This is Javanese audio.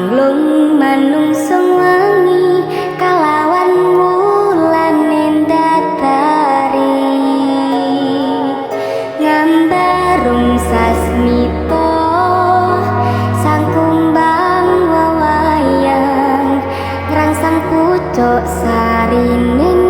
Manglung manungsung wangi kalawan wulan nendatari ngambarung sasmito sang kumbang wawayang ngrangsang pucuk sarining